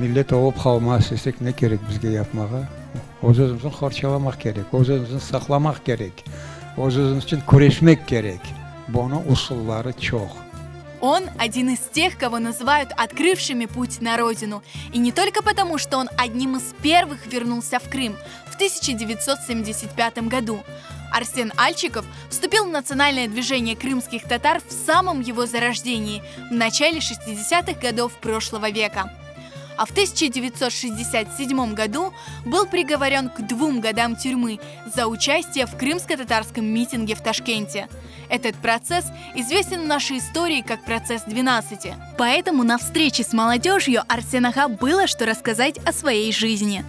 Millet olup kalmaz istek ne gerek bizge yapmağa? Özümüzün harçalamak gerek, özümüzün saklamak gerek, özümüz için kureşmek gerek. Bunun usulları çok. Он один из тех, кого называют открывшими путь на родину. И не только потому, что он одним из первых вернулся в Крым в 1975 году. Арсен Альчиков вступил в национальное движение крымских татар в самом его зарождении, в начале 60-х годов прошлого века. А в 1967 году был приговорен к 2 годам тюрьмы за участие в крымско-татарском митинге в Ташкенте. Этот процесс известен в нашей истории как процесс 12. Поэтому на встрече с молодежью Арсен Аға было что рассказать о своей жизни.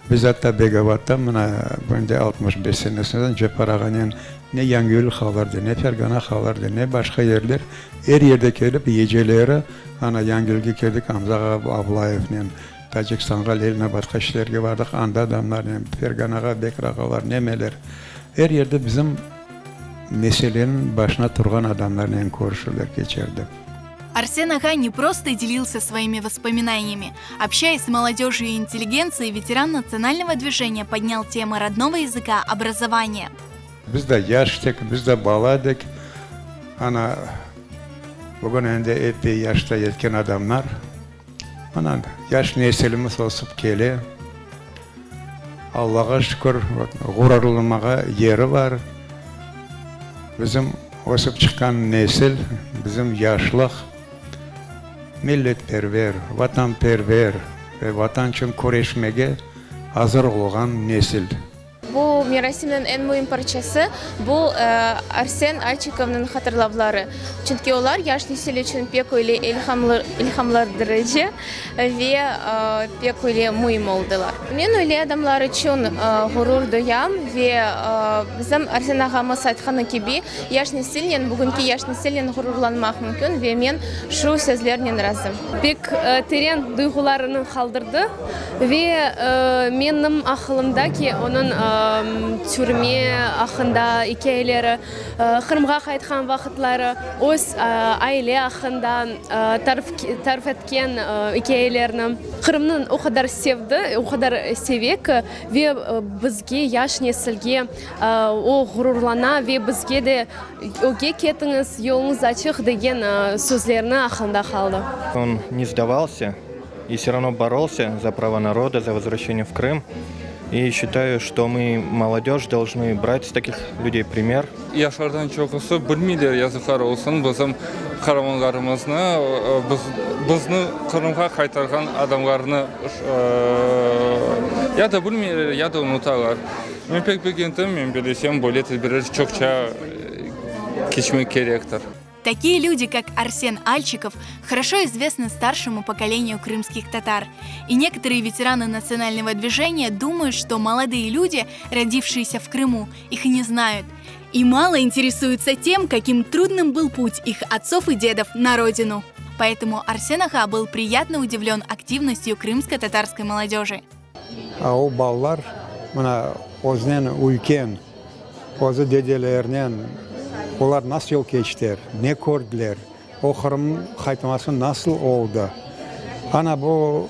Biz hatta Begavat'ta bunda 65 senesinden Ceparagan'ın ne Yangül havardı, ne Fergana havardı, ne başka yerler. Her yerde gelip yiyeceleri, ana Yangül'ge geldik, Hamza Ablayev'nin, Tacikistan'a, eline başka işlerge vardık, anda adamlar, Fergana'ga, Bekra'galar, nemeler. Her yerde bizim meselenin başına durgan adamlarla konuşurlar, geçerdi. Арсен Аға не просто делился своими воспоминаниями. Общаясь с молодежью и интеллигенцией, ветеран национального движения поднял темы родного языка, образования. Biz de yaştık, biz de baladık. Ana bugün önde epey yaşta yetkin adamlar. Ana yaş nesilimiz olup geliyor. Allah'a şükür gururlanmaya yeri var. Bizim olup çıkan nesil, bizim yaşlılık milletperver, vatanperver ve vatan için kureshmege hazır olan nesil. Bu Mirasim'in en mühim parçası bu Arsen Alchikov'un hatırlamaları. Çünkü onlar yaş nesil için pek öyle ilhamlandırıcı ve pek öyle mühim oldular. Ben öyle adamlar için gurur duyam ve bizim Arsen ağamız aytqаны gibi yaş nesilden, bugünkü yaş nesilden gururlanmak mümkün ve ben şu sözlerden razıyım. Pek terin duygularını kaldırdı ve benim aklımdaki onun türme hakkında hikayeleri, Kırım'a kayıtkan vakitleri, öz aile hakkında tarif etken hikayelerini Kırım'ın o kadar sevdi, o kadar sevek ve bizge yaş nesilge o gururlana ve bizge de oge ketiniz, yolunuz açık degen sözlerini aklımda kaldı. Он не сдавался и все равно боролся за права народа, за возвращение в Крым. И считаю, что мы, молодежь, должны брать с таких людей пример. Yaşlardan çoxusu bilmirlər yazıqlar olsun, bizim qaramanlarımızı, bizni Qırımğa qaytarğan adamlarını ya da bilmirlər, ya da unutarlar. Mən pek bilgindim, mən bilsəm, böyle tədbirlər çoxça keçmək gerektir. Такие люди, как Арсен Альчиков, хорошо известны старшему поколению крымских татар. И некоторые ветераны национального движения думают, что молодые люди, родившиеся в Крыму, их не знают. И мало интересуются тем, каким трудным был путь их отцов и дедов на родину. Поэтому Арсен Аға был приятно удивлен активностью крымско-татарской молодежи. А o ballar buna öznen uyken, özü dedelerinin onlar nasıl yol geçtiler, ne gördüler, o Kırım kayıtması nasıl oldu? Ana bu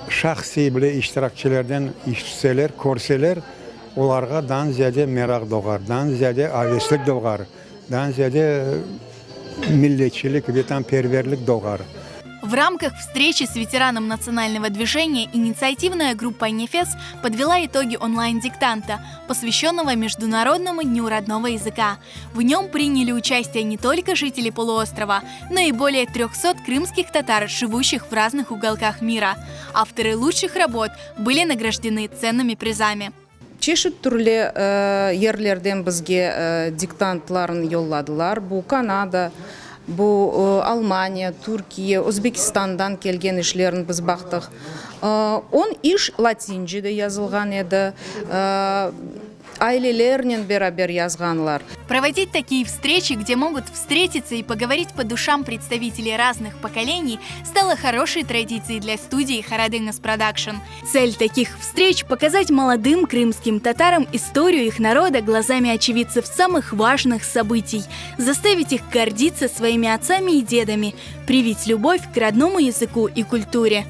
şahsi bile iştirakçilerden işitseler, görseler, onlara dan ziyade merak doğar, dan ziyade aveslik doğar, dan ziyade milletçilik, vatanperverlik doğar. В рамках встречи с ветераном национального движения инициативная группа «Нефес» подвела итоги онлайн-диктанта, посвященного Международному дню родного языка. В нем приняли участие не только жители полуострова, но и более 300 крымских татар, живущих в разных уголках мира. Авторы лучших работ были награждены ценными призами. Чешет түрлі ерлерден бізге диктантларын yolladılar. Bu Канада, bu Almanya, Türkiye, Özbekistan'dan kelgen işlerini biz baktıq. On iş Latince'de yazılgan edi. Ailelerle beraber yazганлар. Проводить такие встречи, где могут встретиться и поговорить по душам представителей разных поколений, стало хорошей традицией для студии Харадынас Продакшн. Цель таких встреч – показать молодым крымским татарам историю их народа глазами очевидцев самых важных событий, заставить их гордиться своими отцами и дедами, привить любовь к родному языку и культуре.